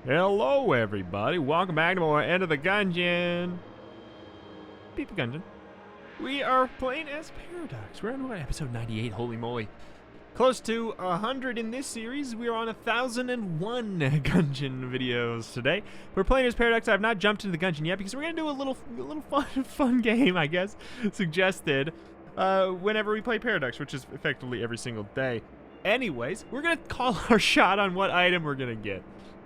Hello, everybody. Welcome back to more Enter the Gungeon. Beat the Gungeon. We are playing as Paradox. We're on what, episode 98. Holy moly. Close to 100 in this series. We are on 1,001 Gungeon videos today. We're playing as Paradox. I have not jumped into the Gungeon yet because we're gonna do a little fun game, I guess, suggested whenever we play Paradox, which is effectively every single day. Anyways, we're gonna call our shot on what item we're gonna get.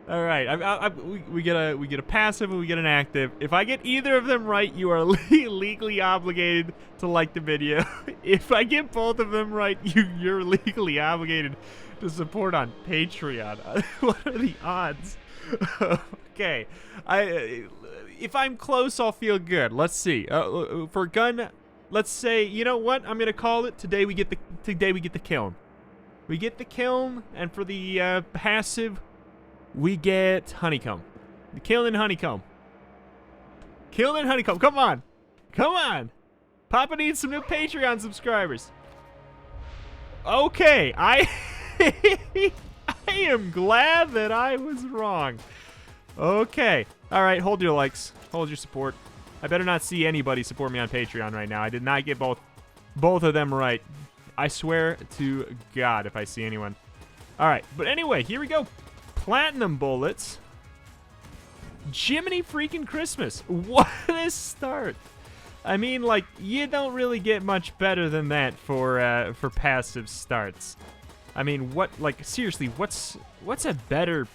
All right, we get a passive and we get an active. If I get either of them right, you are legally obligated to like the video. If I get both of them right, you're legally obligated to support on Patreon. What are the odds? Okay, if I'm close, I'll feel good. Let's see. For gun, let's say, you know what? I'm gonna call it today. We get the kiln. We get the kiln, and for the passive, we get honeycomb. The kiln and honeycomb. Kiln and honeycomb. Come on. Come on. Papa needs some new Patreon subscribers. Okay. I am glad that I was wrong. Okay. All right. Hold your likes. Hold your support. I better not see anybody support me on Patreon right now. I did not get both of them right. I swear to God if I see anyone. All right. But anyway, here we go. Platinum bullets. Jiminy freaking Christmas. What a start. I mean, like, you don't really get much better than that for passive starts. I mean, seriously, what's a better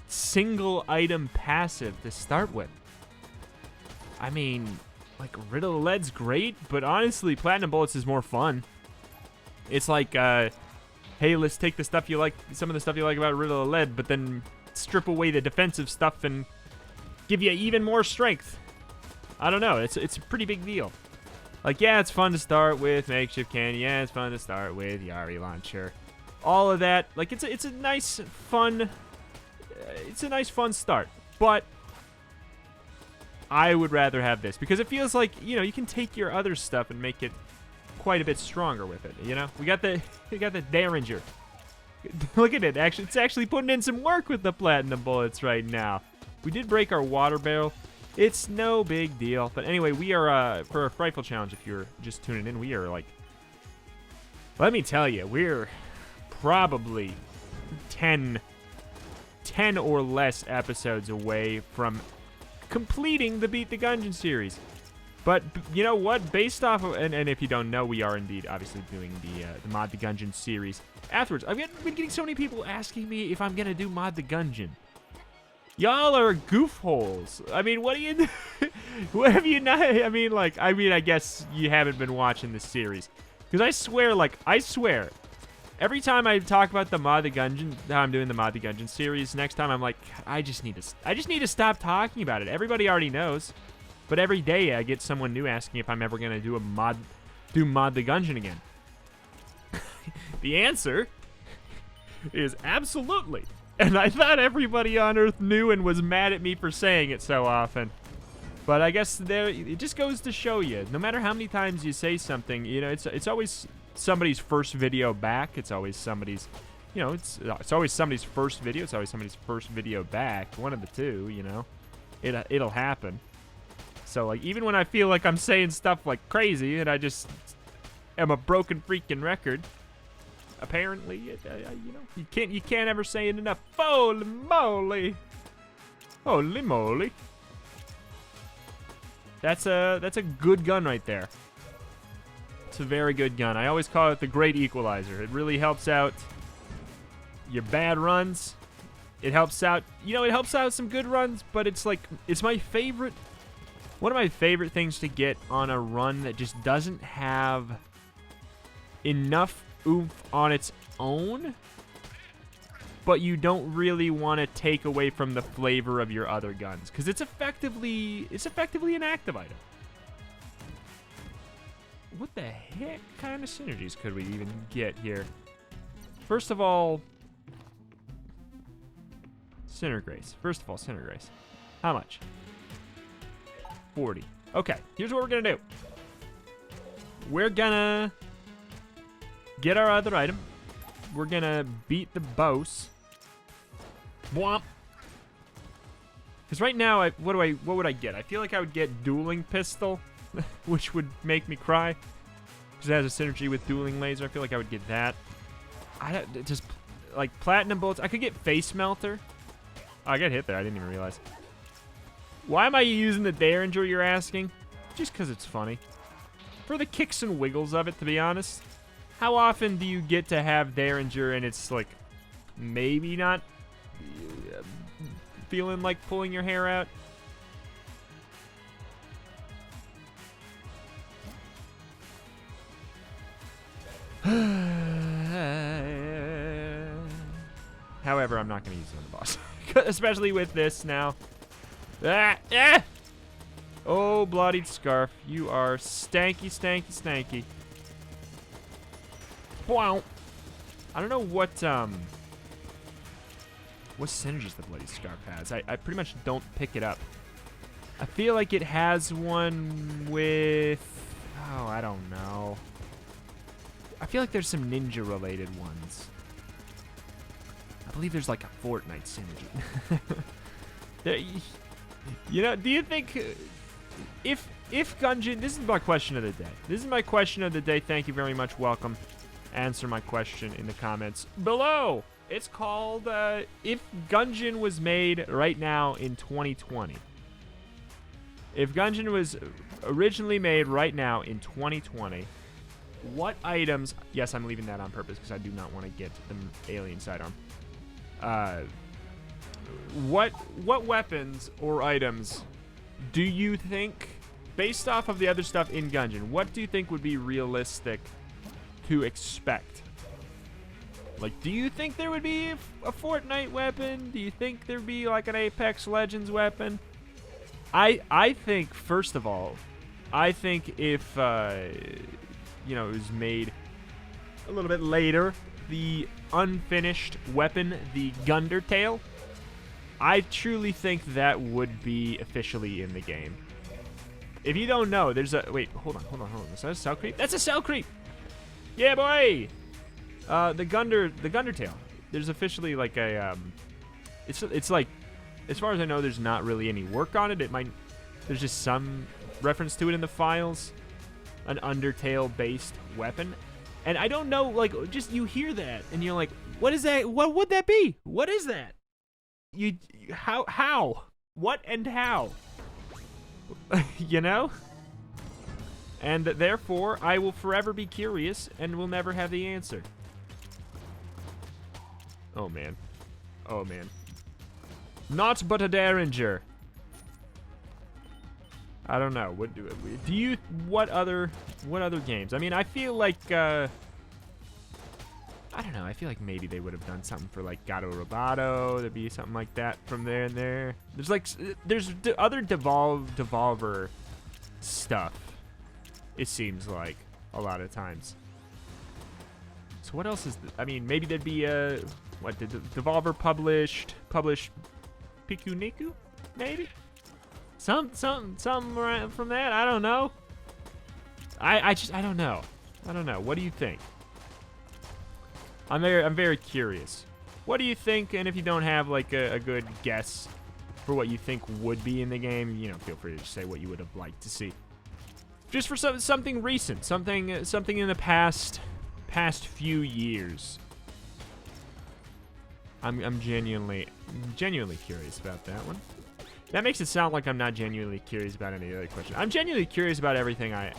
single item passive to start with? I mean, like, Riddle of Lead's great, but honestly, Platinum bullets is more fun. It's like, hey, let's take the stuff you like, some of the stuff you like about Riddle of Lead, but then strip away the defensive stuff and give you even more strength. I don't know. It's a pretty big deal. Like, yeah, it's fun to start with makeshift cannon. Yeah, it's fun to start with Yari launcher. All of that, like, it's a nice fun start. But I would rather have this because it feels like, you know, you can take your other stuff and make it quite a bit stronger with it, you know. We got the Derringer. Look at it. Actually, it's actually putting in some work with the platinum bullets right now. We did break our water barrel. It's no big deal. But anyway, we are for a rifle challenge. If you're just tuning in, we are like, let me tell you, we're probably 10 or less episodes away from completing the Beat the Gungeon series. But you know what? Based off of, and if you don't know, we are indeed obviously doing the Mod the Gungeon series afterwards. I've been getting so many people asking me if I'm gonna do Mod the Gungeon. Y'all are goofholes. I mean, what do you? What have you not? I mean, I guess you haven't been watching this series, because I swear, every time I talk about the Mod the Gungeon, how I'm doing the Mod the Gungeon series, next time I'm like, I just need to stop talking about it. Everybody already knows. But every day I get someone new asking if I'm ever gonna do Mod the Gungeon again. The answer is absolutely. And I thought everybody on Earth knew and was mad at me for saying it so often. But I guess it just goes to show you, no matter how many times you say something, you know, it's always somebody's first video back. It's always somebody's, you know, it's always somebody's first video. It's always somebody's first video back. One of the two, you know, it'll happen. So, like, even when I feel like I'm saying stuff like crazy and I just am a broken freaking record, apparently, you know, you can't ever say it enough. Holy moly! Holy moly! That's a good gun right there. It's a very good gun. I always call it the Great Equalizer. It really helps out your bad runs. It helps out, you know, it helps out some good runs, but it's like, it's my favorite. One of my favorite things to get on a run that just doesn't have enough oomph on its own, but you don't really want to take away from the flavor of your other guns, because it's effectively an active item. What the heck kind of synergies could we even get here? First of all, Center Grace. How much? 40. Okay, here's what we're gonna do. We're gonna get our other item. We're gonna beat the boss. Womp. Because right now, what would I get? I feel like I would get dueling pistol, which would make me cry. Because it has a synergy with dueling laser. I feel like I would get that. Just like platinum bullets. I could get face melter. Oh, I got hit there. I didn't even realize. Why am I using the Derringer, you're asking? Just because it's funny. For the kicks and wiggles of it, to be honest. How often do you get to have Derringer and it's like maybe not feeling like pulling your hair out? However, I'm not going to use it on the boss. Especially with this now. Oh, bloodied scarf. You are stanky, stanky, stanky. Wow. I don't know what synergies the bloody scarf has. I pretty much don't pick it up. I feel like it has one with... Oh, I don't know. I feel like there's some ninja-related ones. I believe there's like a Fortnite synergy. You know, do you think... If Gungeon... This is my question of the day. This is my question of the day. Thank you very much. Welcome. Answer my question in the comments below. It's called, if Gungeon was made right now in 2020. If Gungeon was originally made right now in 2020, what items... Yes, I'm leaving that on purpose because I do not want to get the alien sidearm. What weapons or items do you think, based off of the other stuff in Gungeon, what do you think would be realistic to expect? Like, do you think there would be a Fortnite weapon? Do you think there'd be like an Apex Legends weapon? I think, first of all, I think if you know, it was made a little bit later, the unfinished weapon, the Gundertail, I truly think that would be officially in the game. If you don't know, there's a... Wait, hold on. Is that a cell creep? That's a cell creep! Yeah, boy! The Gundertail. There's officially like a... It's like... As far as I know, there's not really any work on it. There's just some reference to it in the files. An Undertale-based weapon. And I don't know, like, just you hear that, and you're like, what is that? What would that be? What is that? How? What and how? You know? And therefore, I will forever be curious and will never have the answer. Oh, man. Oh, man. Not but a Derringer. I don't know. What other games? I mean, I feel like, I don't know. I feel like maybe they would have done something for like Gato Roboto. There'd be something like that from there and there. There's other Devolver stuff. It seems like a lot of times. So what else is? I mean, maybe there'd be what did Devolver published Piku Niku? Maybe some from that. I don't know. I don't know. I don't know. What do you think? I'm very curious. What do you think? And if you don't have like a good guess for what you think would be in the game, you know, feel free to just say what you would have liked to see. Just for something recent, something in the past few years. I'm genuinely curious about that one. That makes it sound like I'm not genuinely curious about any other question. I'm genuinely curious about everything I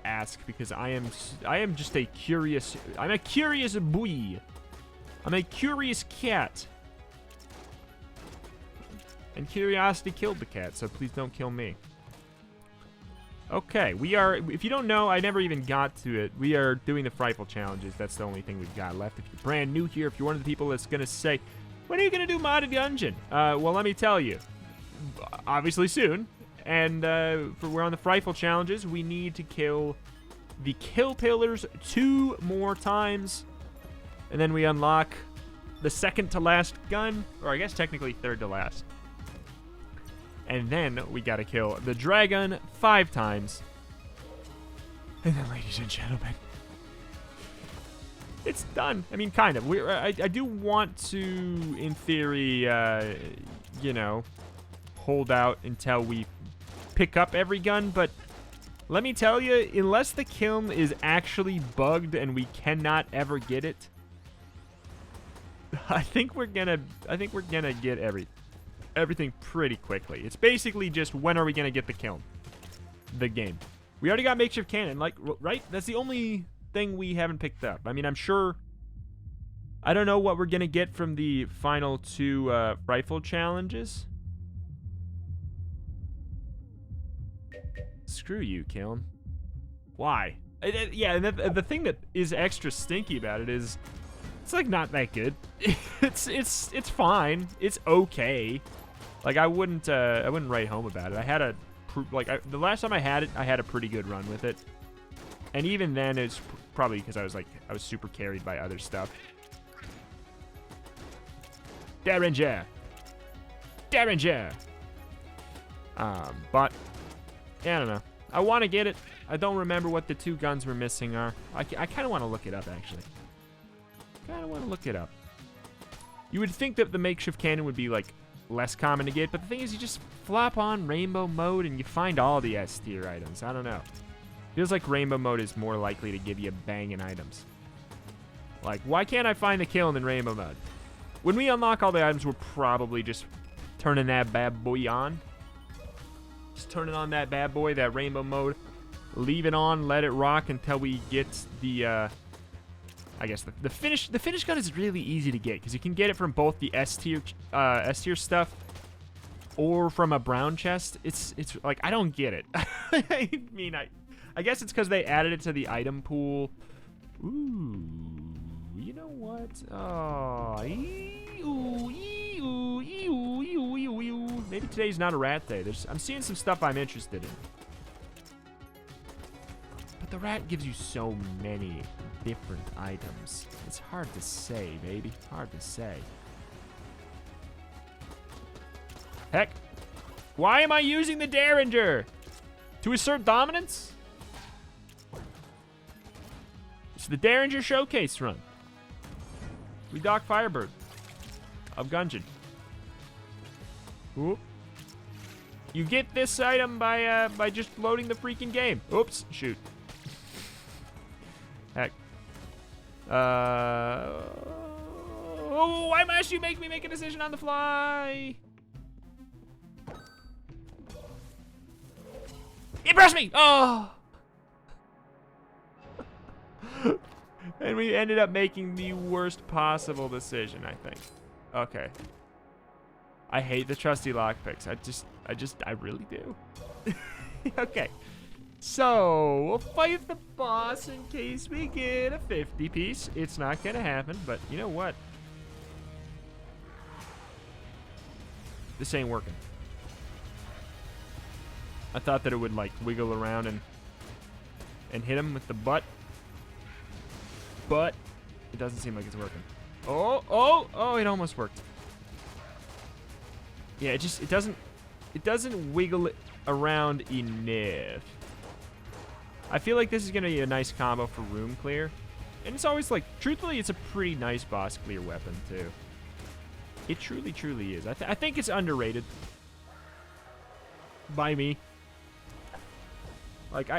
ask because I am just a curious... I'm a curious boy. I'm a curious cat. And curiosity killed the cat, so please don't kill me. Okay, we are... If you don't know, I never even got to it. We are doing the Frightful Challenges. That's the only thing we've got left. If you're brand new here, if you're one of the people that's going to say, when are you going to do Modded Gungeon? Well, let me tell you. Obviously soon. And we're on the Frightful Challenges. We need to kill the Kill Pillars 2 more times. And then we unlock the second to last gun. Or I guess technically third to last. And then we gotta kill the dragon 5 times. And then, ladies and gentlemen, it's done. I mean, kind of. I do want to, in theory, you know, hold out until we pick up every gun, but let me tell you, unless the kiln is actually bugged and we cannot ever get it, I think we're gonna get everything pretty quickly. It's basically just when are we gonna get the kiln? The game. We already got makeshift cannon, like, right? That's the only thing we haven't picked up. I mean, I'm sure. I don't know what we're gonna get from the final 2 rifle challenges. Screw you, kiln. Why? Yeah, and the thing that is extra stinky about it is it's like not that good. it's fine. It's okay. Like I wouldn't write home about it. I had the last time I had it, I had a pretty good run with it. And even then it's probably because I was super carried by other stuff. Derringer. But yeah, I don't know. I want to get it. I don't remember what the 2 guns we're missing are. I kind of want to look it up, actually. You would think that the makeshift cannon would be, like, less common to get, but the thing is you just flop on rainbow mode and you find all the S tier items. I don't know. Feels like rainbow mode is more likely to give you banging items. Like, why can't I find the kiln in rainbow mode? When we unlock all the items, we're probably just turning that bad boy on. Just turning on that bad boy, that rainbow mode. Leave it on, let it rock until we get the, I guess the finish gun is really easy to get because you can get it from both the S tier stuff or from a brown chest. It's like, I don't get it. I mean, I guess it's because they added it to the item pool. Ooh, you know what? Oh, maybe today's not a rat day. I'm seeing some stuff I'm interested in. But the rat gives you so many different items. It's hard to say, baby. Hard to say. Heck. Why am I using the Derringer? To assert dominance? It's the Derringer showcase run. We dock Firebird of Gungeon. Oop. You get this item by just loading the freaking game. Oops, shoot. Heck. Oh, why must you make me make a decision on the fly? Impress me! Oh! And we ended up making the worst possible decision, I think. Okay. I hate the trusty lockpicks. I really do. Okay. So, we'll fight the boss in case we get a 50 piece. It's not gonna happen, but you know what? This ain't working. I thought that it would, like, wiggle around and hit him with the butt. But it doesn't seem like it's working. Oh, it almost worked. Yeah, it doesn't wiggle it around enough. I feel like this is gonna be a nice combo for room clear. And it's always like, truthfully, it's a pretty nice boss clear weapon too. It truly, truly is. I think it's underrated. By me. Like,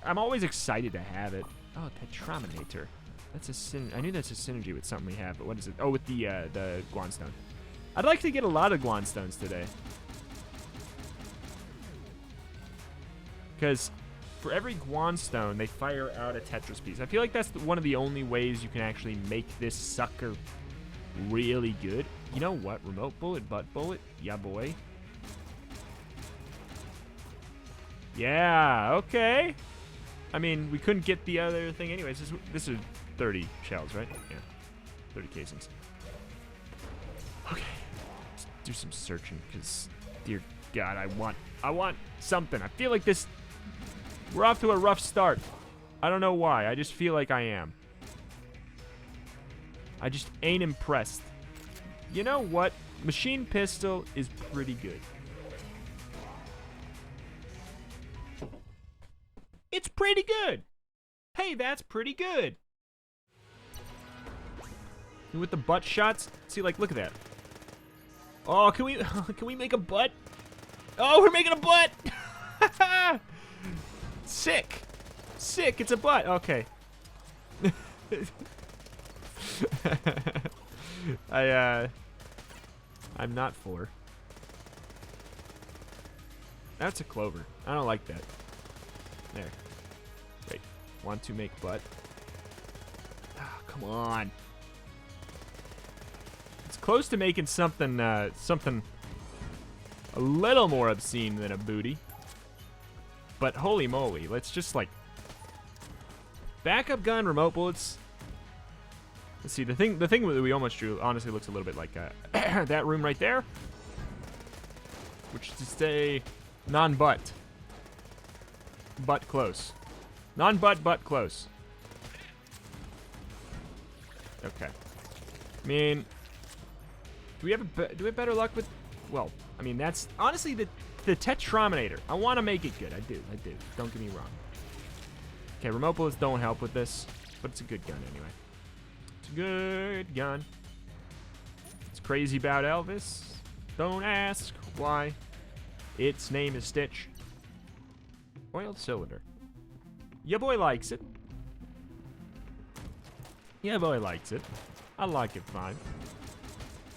I'm always excited to have it. Oh, TETROMINATor. That's I knew that's a synergy with something we have, but what is it? Oh, with the Guanstone. I'd like to get a lot of Guanstones today. Because for every Guanstone, they fire out a Tetris piece. I feel like that's one of the only ways you can actually make this sucker really good. You know what? Remote bullet, butt bullet. Yeah, boy. Yeah, okay. I mean, we couldn't get the other thing anyways. This is 30 shells, right? Yeah, 30 casings. Okay, let's do some searching, because, dear God, I want something. I feel like this, we're off to a rough start. I don't know why. I just feel like I am. I just ain't impressed. You know what? Machine pistol is pretty good. It's pretty good. Hey, that's pretty good. And with the butt shots, see, like, look at that. Oh, can we make a butt? Oh, we're making a butt! Sick. Sick, it's a butt. Okay. I'm not for. That's a clover. I don't like that. There. Wait. Want to make butt? Ah, come on. It's close to making something, something a little more obscene than a booty. But holy moly, let's just like backup gun, remote bullets. Let's see, the thing that we almost drew honestly looks a little bit like that room right there, which is to say non-butt, butt close, non-butt, butt close. Okay. I mean, do we have better luck with? Well, I mean that's honestly the TETROMINATor. I want to make it good. I do. Don't get me wrong. Okay, remote bullets don't help with this, but it's a good gun anyway. It's a good gun. It's crazy about Elvis. Don't ask why. Its name is Stitch. Oiled cylinder. Ya boy likes it. Yeah, boy likes it. I like it fine.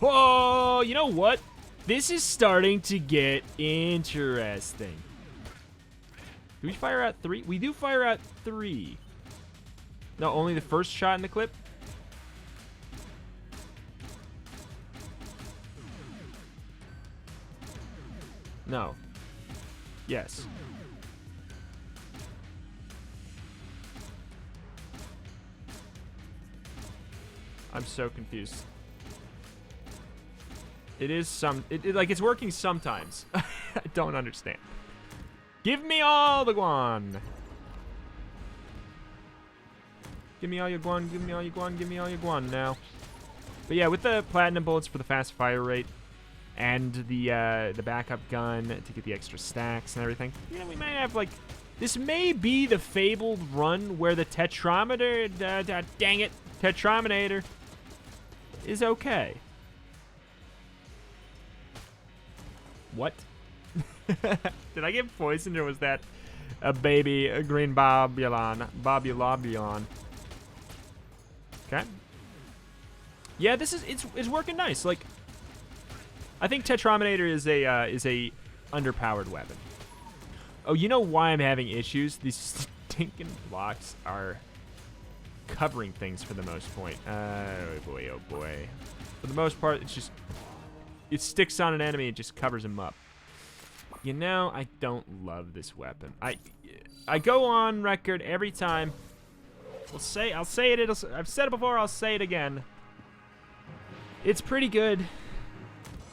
Oh, you know what? This is starting to get interesting. Do we fire out 3? We do fire out 3. No, only the first shot in the clip? No. Yes. I'm so confused. It is like it's working sometimes. I don't understand. Give me all the guan. Give me all your guan, give me all your guan, give me all your guan now. But yeah, with the platinum bullets for the fast fire rate and the backup gun to get the extra stacks and everything, you know, we might have like, this may be the fabled run where the Tetrominator, dang it, Tetrominator is okay. What? Did I get poisoned or was that a baby, a green bobulon? Bobulobulon. Okay. Yeah, this is it's working nice. Like, I think Tetrominator is a underpowered weapon. Oh, you know why I'm having issues? These stinking blocks are covering things for the most point. Oh boy, oh boy. For the most part, it's just it sticks on an enemy and just covers him up. You know, I don't love this weapon. I go on record every time. I'll say it. I've said it before. I'll say it again. It's pretty good.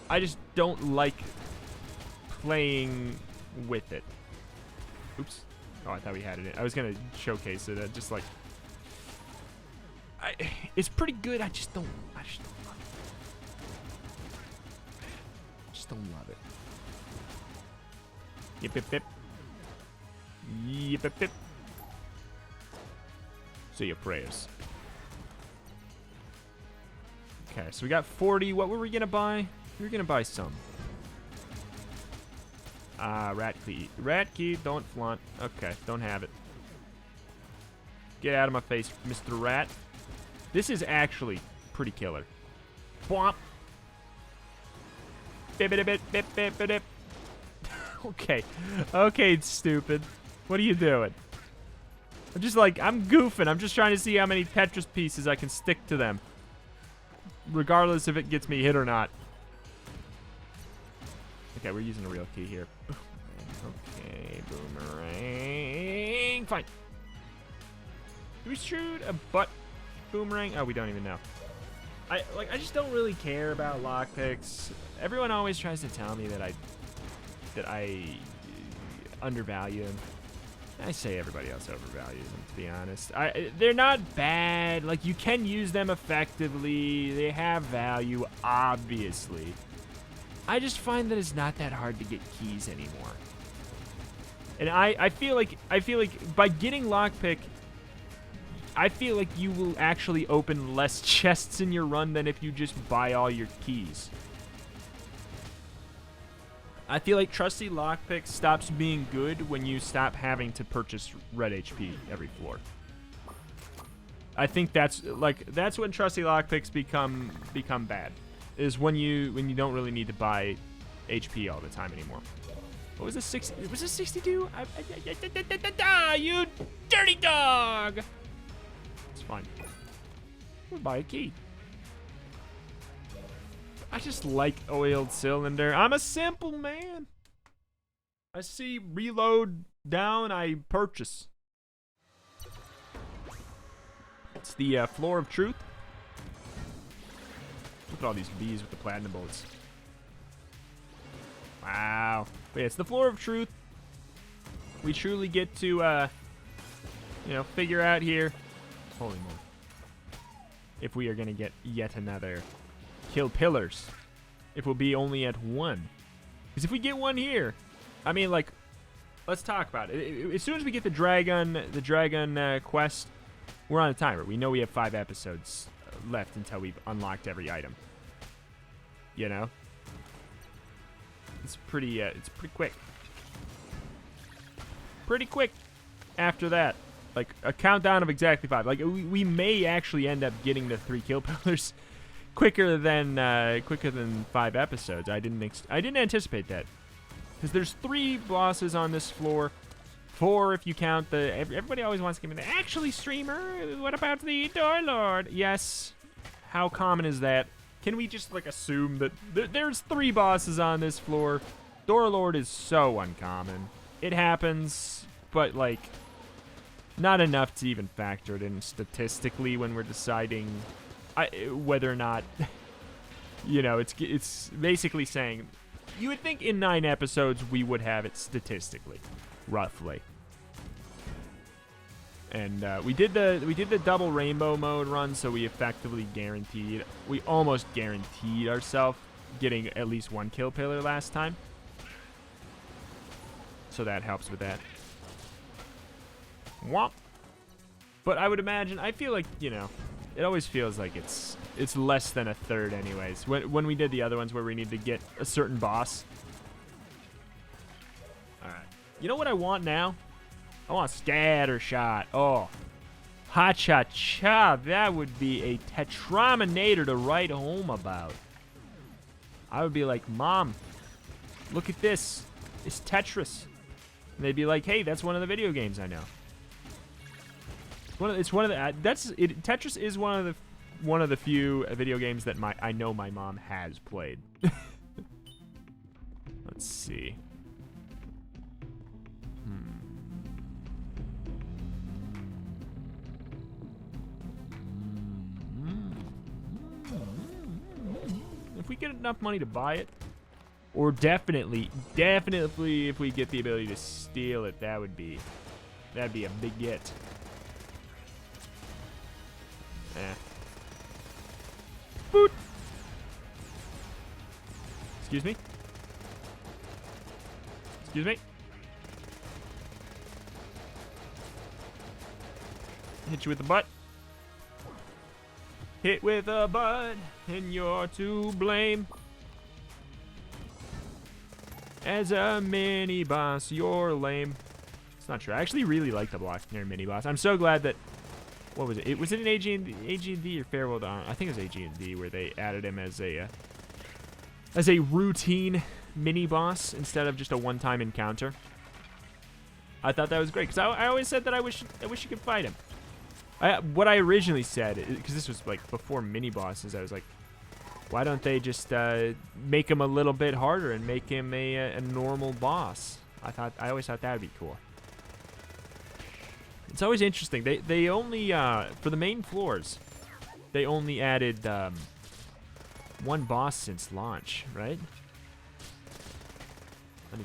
I just don't like playing with it. Oops. Oh, I thought we had it. I was gonna showcase it. Just like, it's pretty good. I just don't love it. Don't love it. Yip yip yip. Yip yip yip. Say your prayers. Okay, so we got 40. What were we gonna buy? We were gonna buy some. Rat key. Rat key, don't flaunt. Okay, don't have it. Get out of my face, Mr. Rat. This is actually pretty killer. Bwomp. Okay. Okay, stupid. What are you doing? I'm just like, I'm goofing. I'm just trying to see how many Tetris pieces I can stick to them. Regardless if it gets me hit or not. Okay, we're using a real key here. Okay, boomerang. Fine. Do we shoot a butt boomerang? Oh, we don't even know. I just don't really care about lockpicks. Everyone always tries to tell me that I undervalue them. I say everybody else overvalues them, to be honest. They're not bad. Like, you can use them effectively. They have value, obviously. I just find that it's not that hard to get keys anymore. And I feel like by getting lockpick, I feel like you will actually open less chests in your run than if you just buy all your keys. I feel like trusty lockpick stops being good when you stop having to purchase red HP every floor. I think that's when trusty lockpicks become bad. Is when you don't really need to buy HP all the time anymore. What was this 60? Was this 62? You dirty dog! It's fine. We'll buy a key. I just like oiled cylinder. I'm a simple man. I see reload down, I purchase. It's the floor of truth. Look at all these bees with the platinum bullets. Wow. But yeah, it's the floor of truth. We truly get to, you know, figure out here. Holy moly. If we are going to get yet another kill pillars. If we'll be only at one. Because if we get one here, I mean, like, let's talk about it. As soon as we get the dragon quest, we're on a timer. We know we have 5 episodes left until we've unlocked every item. You know? It's pretty quick. Pretty quick after that. Like, a countdown of exactly 5. Like, we may actually end up getting the 3 kill pillars quicker than 5 episodes. I didn't anticipate that. Because there's 3 bosses on this floor. 4 if you count the... Everybody always wants to give me the... Actually, streamer, what about the Door Lord? Yes. How common is that? Can we just, like, assume that there's 3 bosses on this floor? Door Lord is so uncommon. It happens, but, like, not enough to even factor it in statistically when we're deciding whether or not, you know, it's basically saying... You would think in 9 episodes we would have it statistically, roughly. And we did the double rainbow mode run, so we effectively we almost guaranteed ourselves getting at least 1 kill pillar last time. So that helps with that. Womp. But I would imagine, I feel like, you know, it always feels like it's less than a third anyways. When we did the other ones where we need to get a certain boss. Alright. You know what I want now? I want scatter shot. Oh. Ha-cha-cha. That would be a TETROMINATOR to write home about. I would be like, Mom, look at this. It's Tetris. And they'd be like, hey, that's one of the video games I know. Tetris is one of the few video games that I know my mom has played. Let's see. If we get enough money to buy it, or definitely if we get the ability to steal it, that'd be a big get. Boot. Excuse me. Excuse me. Hit you with the butt. Hit with a butt, and you're to blame. As a mini boss, you're lame. It's not true. I actually really like the block near mini boss. I'm so glad that. What was it? Was it an AG&D or Farewell to Honor? I think it was AG&D where they added him as a routine mini boss instead of just a one-time encounter. I thought that was great because I always said that I wish you could fight him. What I originally said, because this was like before mini bosses, I was like, why don't they just make him a little bit harder and make him a normal boss? I always thought that would be cool. It's always interesting. They only for the main floors, they only added 1 boss since launch, right? Let me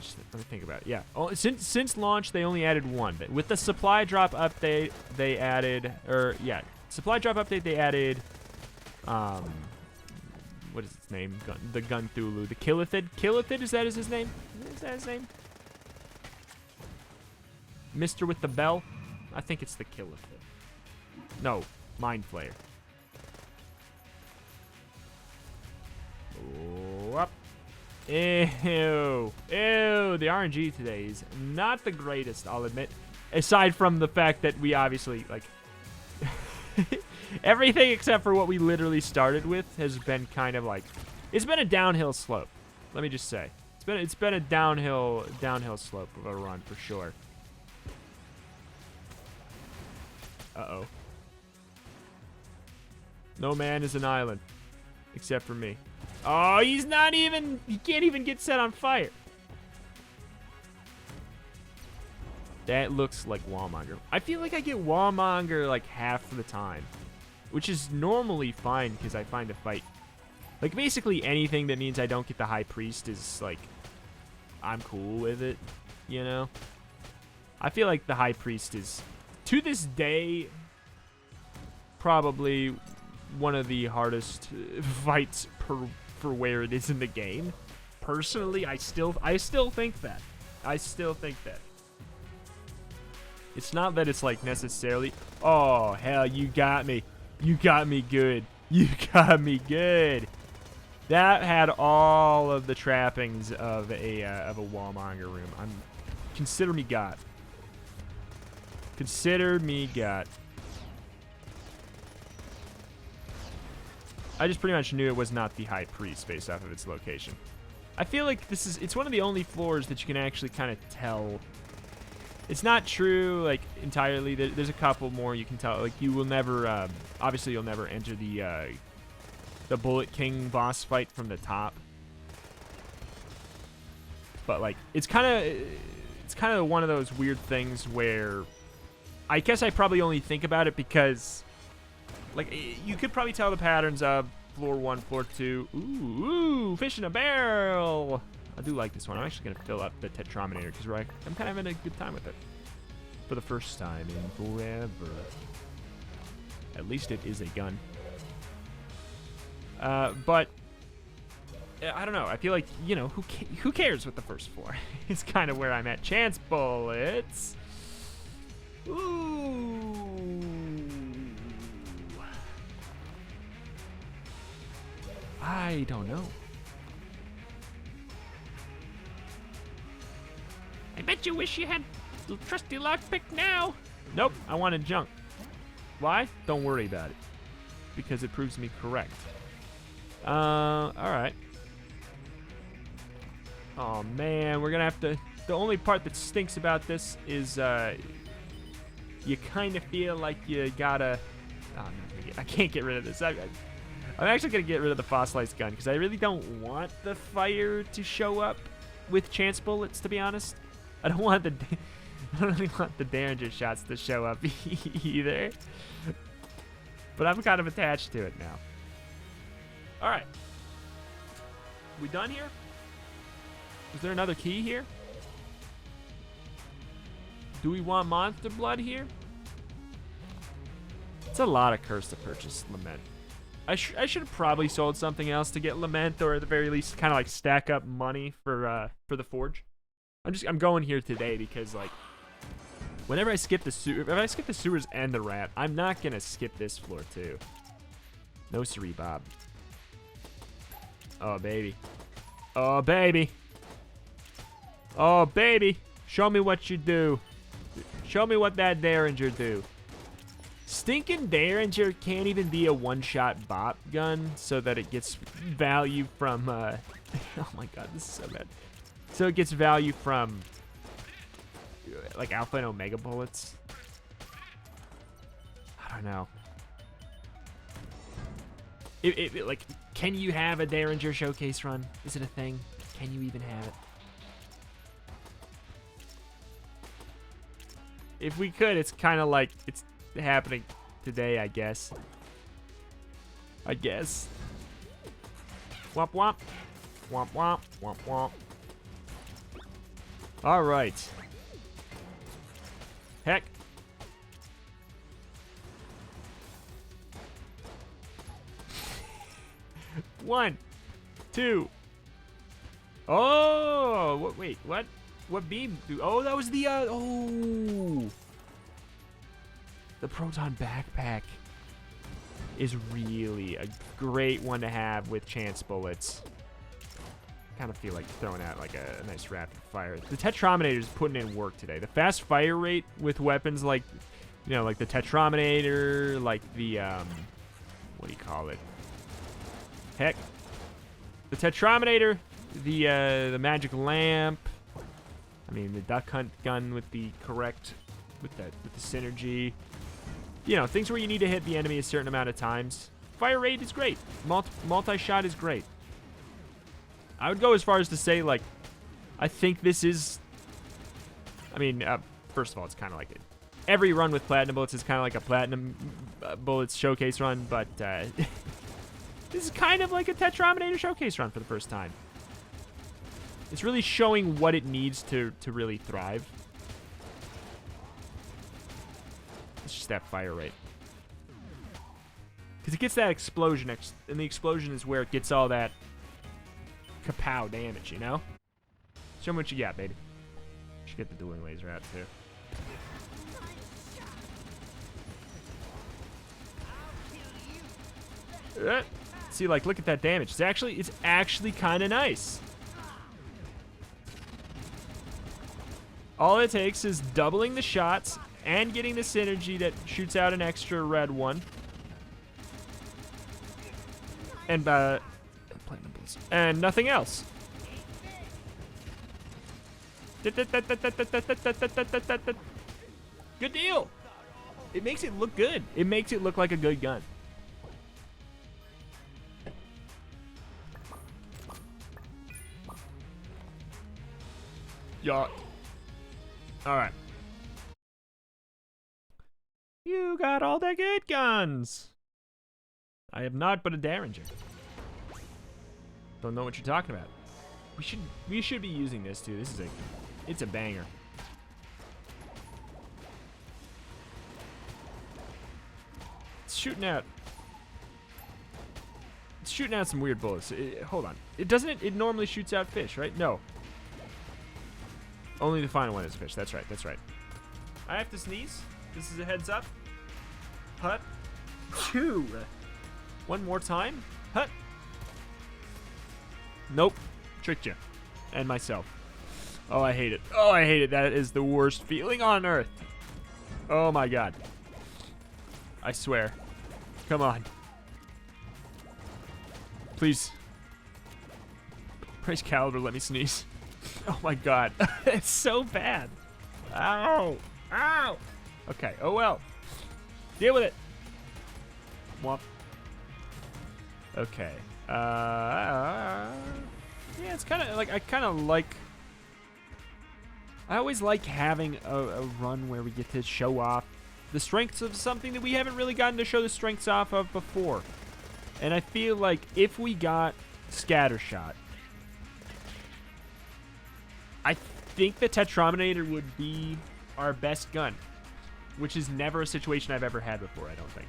think about it. Yeah. Oh, since launch they only added 1. But with the supply drop update they added, supply drop update they added. What is its name? The Gunthulu, the Killithid. Killithid, is that his name? Is that his name? Mister with the bell. I think it's the Killithid. No, Mind Flayer. Oh, up. Ew. Ew. The RNG today is not the greatest, I'll admit. Aside from the fact that we obviously, like... everything except for what we literally started with has been kind of like... It's been a downhill slope. Let me just say. It's been a downhill slope of a run for sure. Uh-oh. No man is an island. Except for me. Oh, he's not even... He can't even get set on fire. That looks like Wallmonger. I feel like I get Wallmonger like half the time. Which is normally fine because I find a fight. Like basically anything that means I don't get the High Priest is like... I'm cool with it. You know? I feel like the High Priest is... To this day... Probably one of the hardest fights for where it is in the game. Personally, I still think that. I still think that. It's not that it's like necessarily, oh hell, you got me. You got me good. You got me good. That had all of the trappings of a Wallmonger room. Consider me got. Consider me got. I just pretty much knew it was not the High Priest based off of its location. I feel like it's one of the only floors that you can actually kind of tell. It's not true, like, entirely. There's a couple more you can tell. Like, you will never, obviously you'll never enter the Bullet King boss fight from the top. But, like, it's kind of one of those weird things where I guess I probably only think about it because... Like, you could probably tell the patterns of floor 1, floor 2. Ooh, fish in a barrel. I do like this one. I'm actually going to fill up the Tetrominator because I'm kind of having a good time with it. For the first time in forever. At least it is a gun. But, I don't know. I feel like, you know, who cares with the first floor? It's kind of where I'm at. Chance bullets. Ooh. I don't know. I bet you wish you had the trusty lockpick now. Nope, I wanted junk. Why? Don't worry about it. Because it proves me correct. Alright. Oh man, we're gonna have to... The only part that stinks about this is, you kind of feel like you gotta... Oh, no, I can't get rid of this. I'm actually going to get rid of the fossilized gun because I really don't want the fire to show up with chance bullets, to be honest. I don't really want the Derringer shots to show up either. But I'm kind of attached to it now. Alright. We done here? Is there another key here? Do we want monster blood here? It's a lot of curse to purchase Lament. I should have probably sold something else to get Lament, or at the very least, kind of like stack up money for the Forge. I'm going here today because like, whenever I skip the sewer, if I skip the sewers and the rat, I'm not gonna skip this floor too. No siree, Bob. Oh baby, oh baby, oh baby. Show me what you do. Show me what that Derringer do. Stinking Derringer can't even be a one-shot bop gun so that it gets value from, oh my god, this is so bad. So it gets value from, like, Alpha and Omega bullets. I don't know. Like, can you have a Derringer showcase run? Is it a thing? Can you even have it? If we could, it's kind of like, it's happening today, I guess. Womp womp. Womp womp. Womp womp. Alright. Heck. One. Two. Oh! Wait, what? What beam? Oh, that was the, oh! The Proton Backpack is really a great one to have with chance bullets. kind of feel like throwing out like a nice rapid fire. The Tetrominator's putting in work today. The fast fire rate with weapons like, you know, like the Tetrominator, like the, what do you call it? Heck. The Tetrominator, the magic lamp. I mean, the duck hunt gun with the correct, with the synergy. You know, things where you need to hit the enemy a certain amount of times. Fire rate is great. Multi-shot is great. I would go as far as to say, like, I think this is, I mean, first of all, it's kind of like it. Every run with Platinum Bullets is kind of like a Platinum Bullets showcase run, but this is kind of like a Tetrominator showcase run for the first time. It's really showing what it needs to really thrive. It's just that fire rate. Because it gets that explosion, and the explosion is where it gets all that kapow damage, you know? Show me what you got, baby. Should get the dueling laser out, too. See, like, look at that damage. It's actually kind of nice. All it takes is doubling the shots and getting the synergy that shoots out an extra red one. And nothing else. Good deal. It makes it look good. It makes it look like a good gun. Yeah. All right. You got all the good guns. I have not but a Derringer. Don't know what you're talking about. We should be using this too. It's a banger. It's shooting out some weird bullets. Hold on. It normally shoots out fish, right? No. Only the final one is fish. That's right. That's right. I have to sneeze. This is a heads up. Hut. 2. One more time. Hut. Nope. Tricked you. And myself. Oh, I hate it. Oh, I hate it. That is the worst feeling on earth. Oh, my God. I swear. Come on. Please. Praise Caliber, let me sneeze. Oh, my God. It's so bad. Ow. Ow. Okay. Oh, well. Deal with it. Womp. Okay. Yeah, it's kind of like, I always like having a run where we get to show off the strengths of something that we haven't really gotten to show the strengths off of before. And I feel like if we got Scattershot, I think the Tetrominator would be our best gun, which is never a situation I've ever had before, I don't think.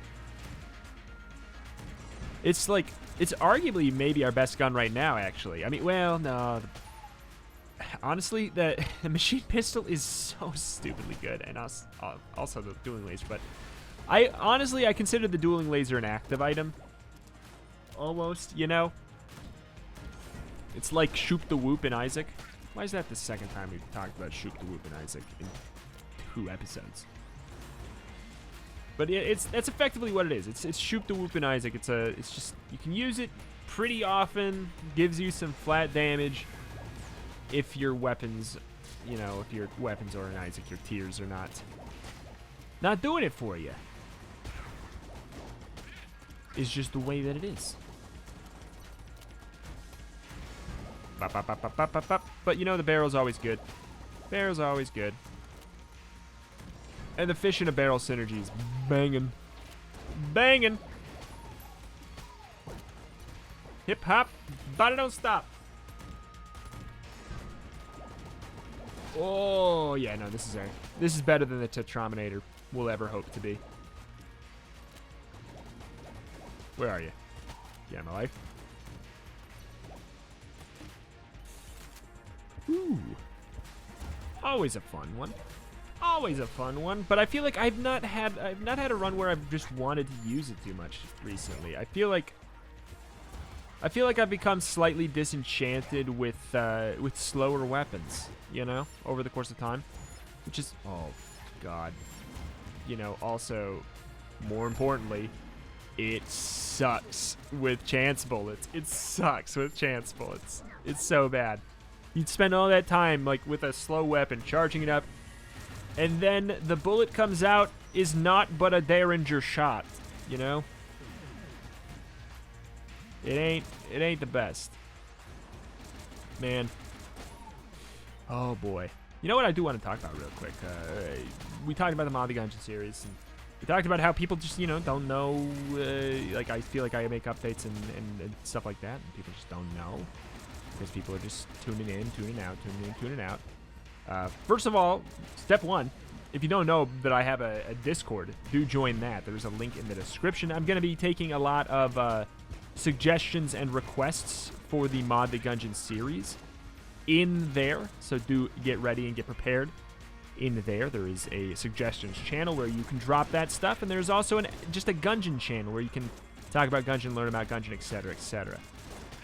It's like, it's arguably maybe our best gun right now, actually. I mean, well, no. Honestly, the machine pistol is so stupidly good, and also the dueling laser. But I consider the dueling laser an active item. Almost, you know? It's like Shoop the Whoop in Isaac. Why is that the second time we've talked about Shoop the Whoop in Isaac in 2 episodes? But that's effectively what it is. It's Shoop the Whoop in Isaac. It's just, you can use it pretty often. Gives you some flat damage. If your weapons, you know, if your weapons or in Isaac, your tiers are not doing it for you. It's just the way that it is. Bop, bop, bop, bop, bop, bop, bop. But you know, the barrel's always good. Barrel's always good. And the fish in a barrel synergy is banging. Banging. Hip hop. Body don't stop. Oh, yeah, no, this is better than the Tetrominator will ever hope to be. Where are you? Yeah, my life. Ooh. Always a fun one. Always a fun one, but I feel like I've not had a run where I've just wanted to use it too much recently. I feel like I feel like I've become slightly disenchanted with slower weapons, you know, over the course of time, which is, oh god, you know, also more importantly, it sucks with chance bullets. It sucks with chance bullets. It's so bad. You'd spend all that time like with a slow weapon, charging it up, and then the bullet comes out is not but a Derringer shot, you know? It ain't the best. Man. Oh boy. You know what I do want to talk about real quick? We talked about the Enter the Gungeon series, and we talked about how people just, you know, don't know, like I feel like I make updates and stuff like that, and people just don't know. Because people are just tuning in, tuning out, tuning in, tuning out. First of all, step one, if you don't know that I have a Discord, do join that. There's a link in the description. I'm going to be taking a lot of suggestions and requests for the Enter the Gungeon series in there. So do get ready and get prepared. In there is a suggestions channel where you can drop that stuff. And there's also just a Gungeon channel where you can talk about Gungeon, learn about Gungeon, etc., etc.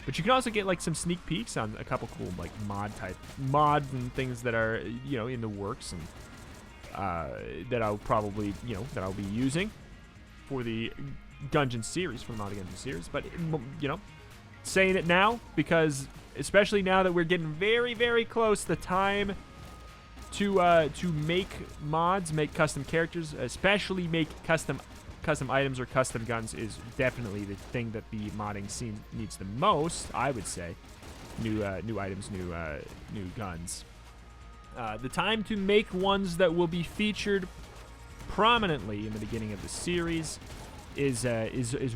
But you can also get like some sneak peeks on a couple cool like mods and things that are, you know, in the works, and that I'll probably, you know, that I'll be using for the Gungeon series, for the Enter the Gungeon series. But, you know, saying it now because especially now that we're getting very, very close, the time to make mods, make custom characters, especially make custom items or custom guns, is definitely the thing that the modding scene needs the most, I would say. New items, new guns. The time to make ones that will be featured prominently in the beginning of the series is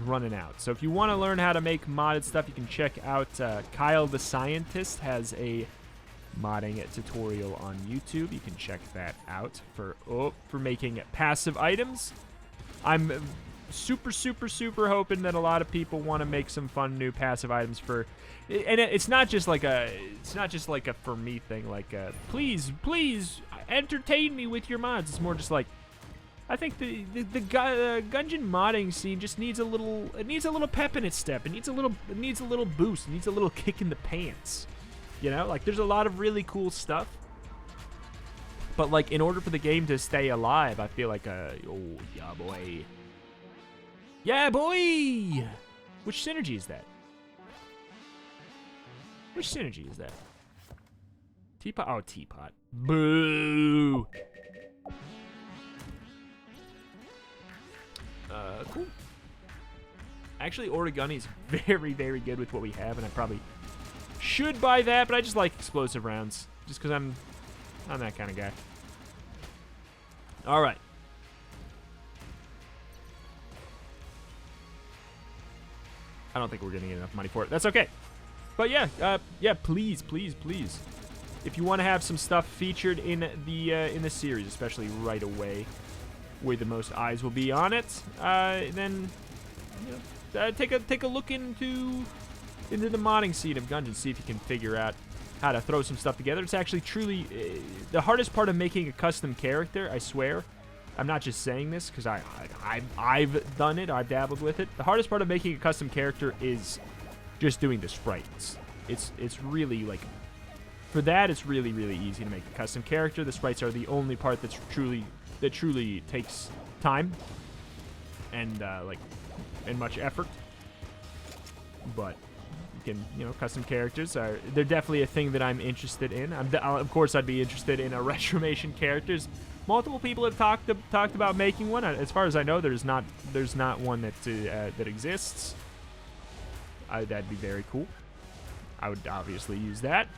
running out. So if you want to learn how to make modded stuff, you can check out Kyle the Scientist has a modding tutorial on YouTube. You can check that out for making passive items. I'm super hoping that a lot of people want to make some fun new passive items for, and it's not just like a for me thing, like please entertain me with your mods. It's more just like, I think the Gungeon modding scene just needs a little pep in its step. It needs a little boost. It needs a little kick in the pants. You know, like there's a lot of really cool stuff, but like in order for the game to stay alive, I feel like oh yeah boy, yeah boy. Which synergy is that? Which synergy is that? Teapot. Oh, teapot. Boo. Cool. Actually, Origami is very, very good with what we have, and I probably should buy that, but I just like explosive rounds, just because I'm that kind of guy. All right. I don't think we're getting enough money for it. That's okay. But yeah, please. If you want to have some stuff featured in the series, especially right away, where the most eyes will be on it, then you know, take a look into the modding scene of Gungeon. See if you can figure out how to throw some stuff together. It's actually truly the hardest part of making a custom character. I swear, I'm not just saying this because I've done it. I've dabbled with it. The hardest part of making a custom character is just doing the sprites. It's really like, for that it's really easy to make a custom character. The sprites are the only part that truly takes time and much effort. But you can, you know, custom characters they're definitely a thing that I'm interested in. Of course I'd be interested in a Retromation characters. Multiple people have talked about making one. As far as I know, there's not one that exists. That'd be very cool. I would obviously use that.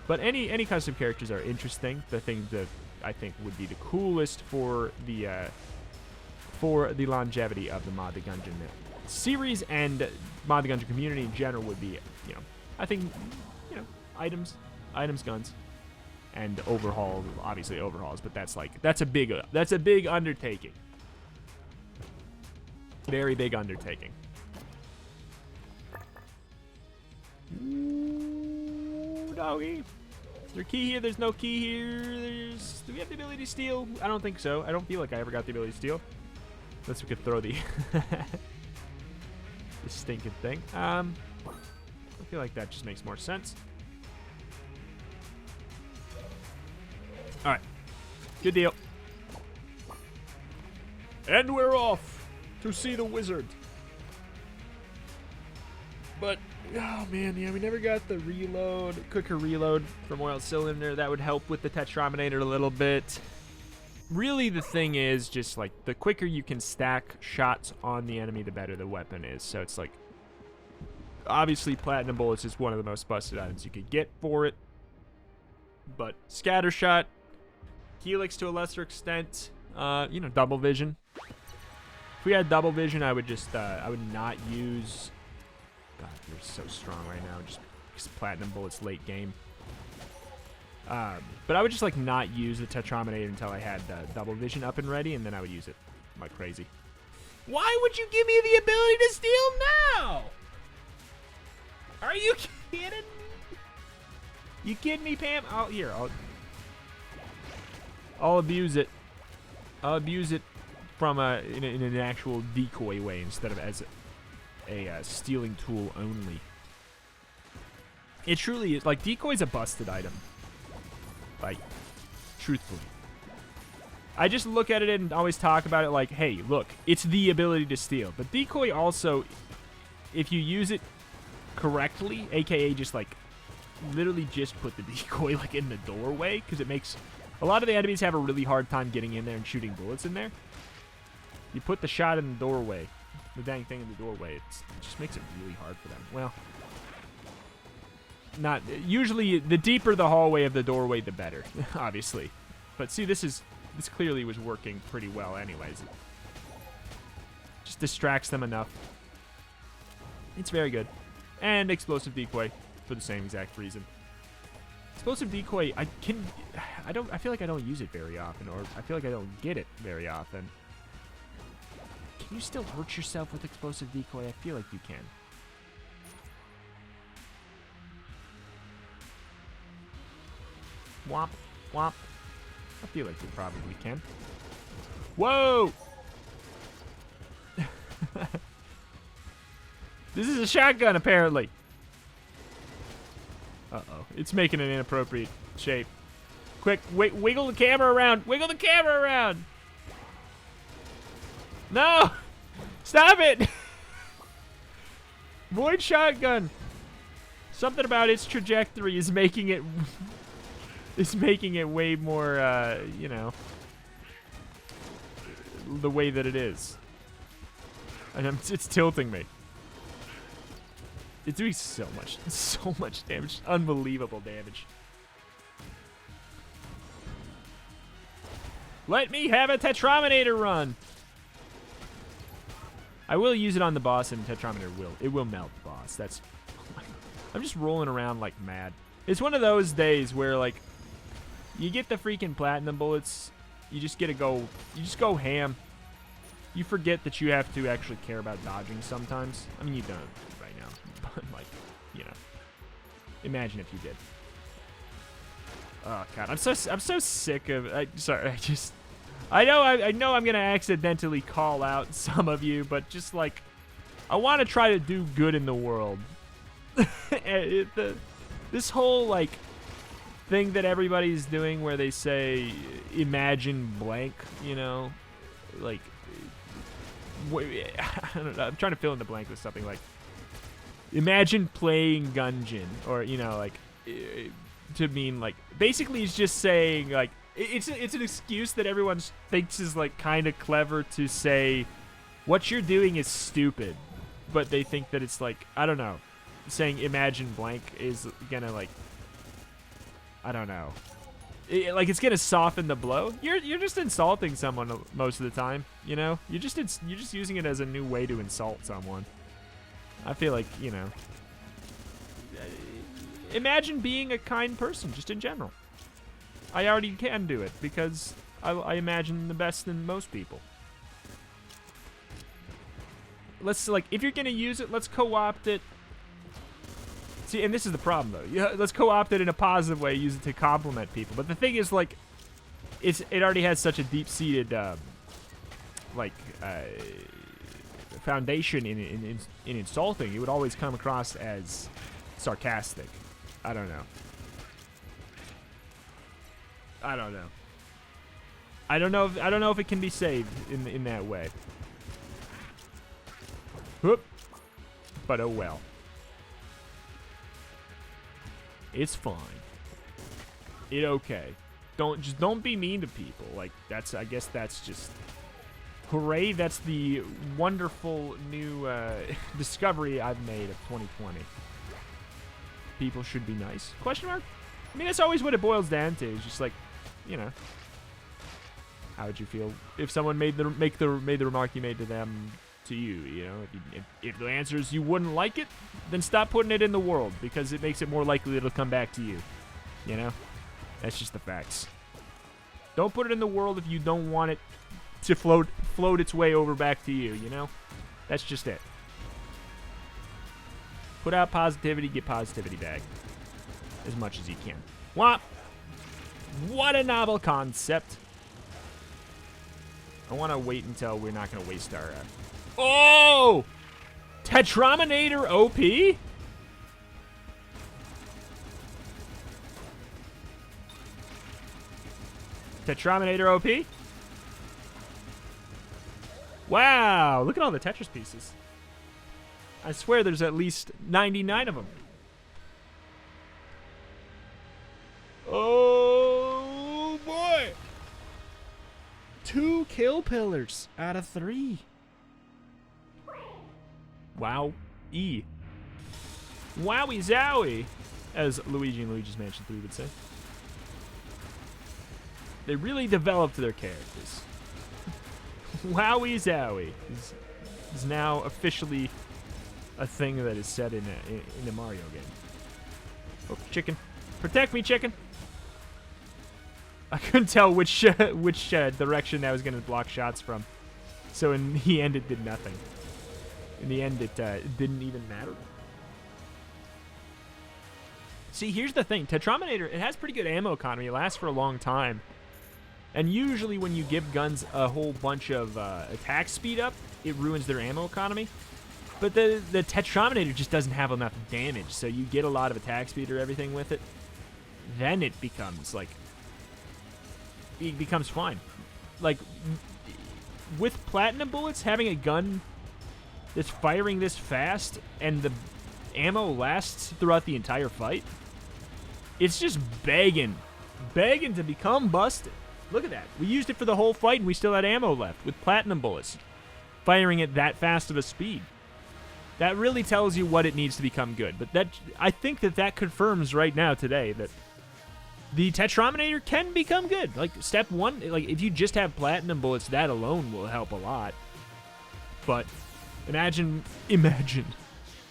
But any custom characters are interesting. The thing that I think would be the coolest for the longevity of the Enter the Gungeon series and Enter the Gungeon community in general would be, you know, I think, you know, items, guns, and overhauls. Obviously overhauls, but that's a big undertaking. Very big undertaking. Ooh, doggy. Is there a key here? There's no key here. Do we have the ability to steal? I don't think so. I don't feel like I ever got the ability to steal. Unless we could throw the... the stinking thing. feel like that just makes more sense. All right. Good deal. And we're off to see the wizard. But, oh man, yeah, we never got the reload, quicker reload from oil cylinder. That would help with the Tetrominator a little bit. Really, the thing is just, like, the quicker you can stack shots on the enemy, the better the weapon is. So it's like, obviously, platinum bullets is one of the most busted items you could get for it. But scatter shot, helix to a lesser extent, you know, double vision. If we had double vision, I would just, I would not use... God, you're so strong right now. Just platinum bullets late game. But I would just, like, not use the Tetrominator until I had double vision up and ready, and then I would use it like crazy. Why would you give me the ability to steal now? Are you kidding me? You kidding me, Pam? I'll abuse it. I'll abuse it from in an actual decoy way instead of as a stealing tool only. It truly is. Like, decoy's a busted item. Like, truthfully. I just look at it and always talk about it like, hey, look, it's the ability to steal. But decoy also, if you use it correctly, aka just, like, literally just put the decoy, like, in the doorway, because it makes... A lot of the enemies have a really hard time getting in there and shooting bullets in there. You put the shot in the doorway, the dang thing in the doorway, it just makes it really hard for them. Well, not usually. The deeper the hallway of the doorway, the better, obviously. But see, this clearly was working pretty well, anyways. It just distracts them enough. It's very good, and explosive decoy for the same exact reason. Explosive decoy, I feel like I don't use it very often, or I feel like I don't get it very often. Can you still hurt yourself with explosive decoy? I feel like you can. Womp, womp. I feel like you probably can. Whoa! This is a shotgun, apparently. Uh-oh. It's making an inappropriate shape. Quick, wiggle the camera around. Wiggle the camera around. No! Stop it! Void shotgun. Something about its trajectory is making it... is making it way more, you know... the way that it is. And it's tilting me. It's doing so much damage. Unbelievable damage. Let me have a Tetrominator run. I will use it on the boss, and Tetrominator will melt the boss. That's... I'm just rolling around like mad. It's one of those days where, like, you get the freaking platinum bullets, you just go ham. You forget that you have to actually care about dodging sometimes. I mean, you don't right now, but, like, you know, imagine if you did. Oh God, I'm so sick of. I know I'm gonna accidentally call out some of you, but just like, I want to try to do good in the world. This whole like thing that everybody's doing, where they say imagine blank, you know, like. I don't know. I'm trying to fill in the blank with something like, imagine playing Gungeon, or, you know, like, to mean, like, basically it's just saying, like, it's an excuse that everyone thinks is, like, kind of clever to say what you're doing is stupid, but they think that it's, like, I don't know, saying imagine blank is gonna, like, I don't know. Like, it's gonna soften the blow. You're just insulting someone most of the time, you know. You're just using it as a new way to insult someone. I feel like, you know. Imagine being a kind person, just in general. I already can do it because I imagine the best in most people. Let's, like, if you're gonna use it, let's co-opt it. See, and this is the problem, though. Yeah, let's co-opt it in a positive way, use it to compliment people. But the thing is, like, it already has such a deep-seated, foundation in insulting. It would always come across as sarcastic. I don't know. I don't know. I don't know if it can be saved in that way. Whoop. But oh well. It's fine. It okay. Don't be mean to people. Like, I guess that's just hooray, that's the wonderful new discovery I've made of 2020. People should be nice. Question mark? I mean, that's always what it boils down to. It's just like, you know, how would you feel if someone made the remark you made to them to you? You know, if the answer is you wouldn't like it, then stop putting it in the world, because it makes it more likely it'll come back to you. You know, that's just the facts. Don't put it in the world if you don't want it to float its way over back to you. You know, that's just it. Put out positivity, get positivity back as much as you can. What a novel concept. I want to wait until we're not going to waste our... Oh! TETROMINATOR OP? TETROMINATOR OP? Wow, look at all the Tetris pieces. I swear there's at least 99 of them. Oh, boy. 2 kill pillars out of 3. Wow. E. Wowie zowie, as Luigi and Luigi's Mansion 3 would say. They really developed their characters. Wowie zowie is now officially a thing that is said in a Mario game. Oh, chicken. Protect me, chicken. I couldn't tell which direction that was going to block shots from. So in the end, it did nothing. In the end, it didn't even matter. See, here's the thing. TETROMINATOR, it has pretty good ammo economy. It lasts for a long time. And usually when you give guns a whole bunch of attack speed up, it ruins their ammo economy. But the TETROMINATOR just doesn't have enough damage, so you get a lot of attack speed or everything with it. Then it becomes, like... It becomes fine. Like, with platinum bullets, having a gun that's firing this fast and the ammo lasts throughout the entire fight, it's just begging to become busted. Look at that. We used it for the whole fight and we still had ammo left with platinum bullets firing at that fast of a speed. That really tells you what it needs to become good. But I think that confirms right now today that the TETROMINATOR can become good. Like, step 1, like, if you just have platinum bullets, that alone will help a lot. But imagine.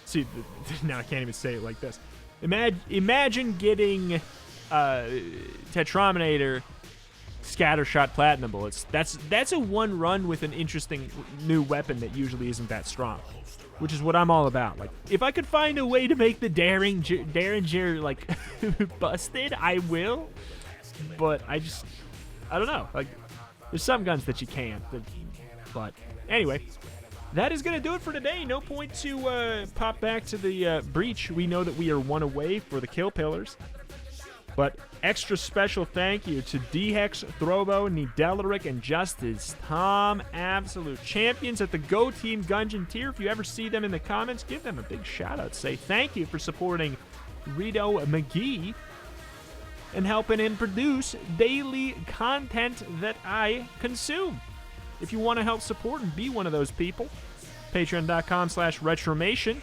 See, now I can't even say it like this. Imagine getting TETROMINATOR scattershot platinum bullets. That's a one run with an interesting new weapon that usually isn't that strong, which is what I'm all about. Like, if I could find a way to make the Derringer like busted, I will. But I don't know. Like, there's some guns that you can't. But anyway, that is gonna do it for today. No point to pop back to the breach. We know that we are 1 away for the kill pillars. But extra special thank you to D-Hex, Throwbo, Nydeleric, and JusticeTom, absolute champions at the Go Team Gungeon tier. If you ever see them in the comments, give them a big shout out. Say thank you for supporting Rito McGee and helping him produce daily content that I consume. If you want to help support and be one of those people, patreon.com/retromation.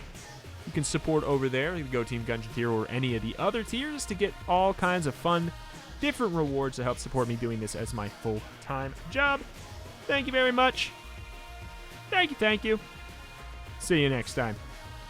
You can support over there, the Go Team Gungeon tier or any of the other tiers, to get all kinds of fun, different rewards to help support me doing this as my full-time job. Thank you very much. Thank you. See you next time.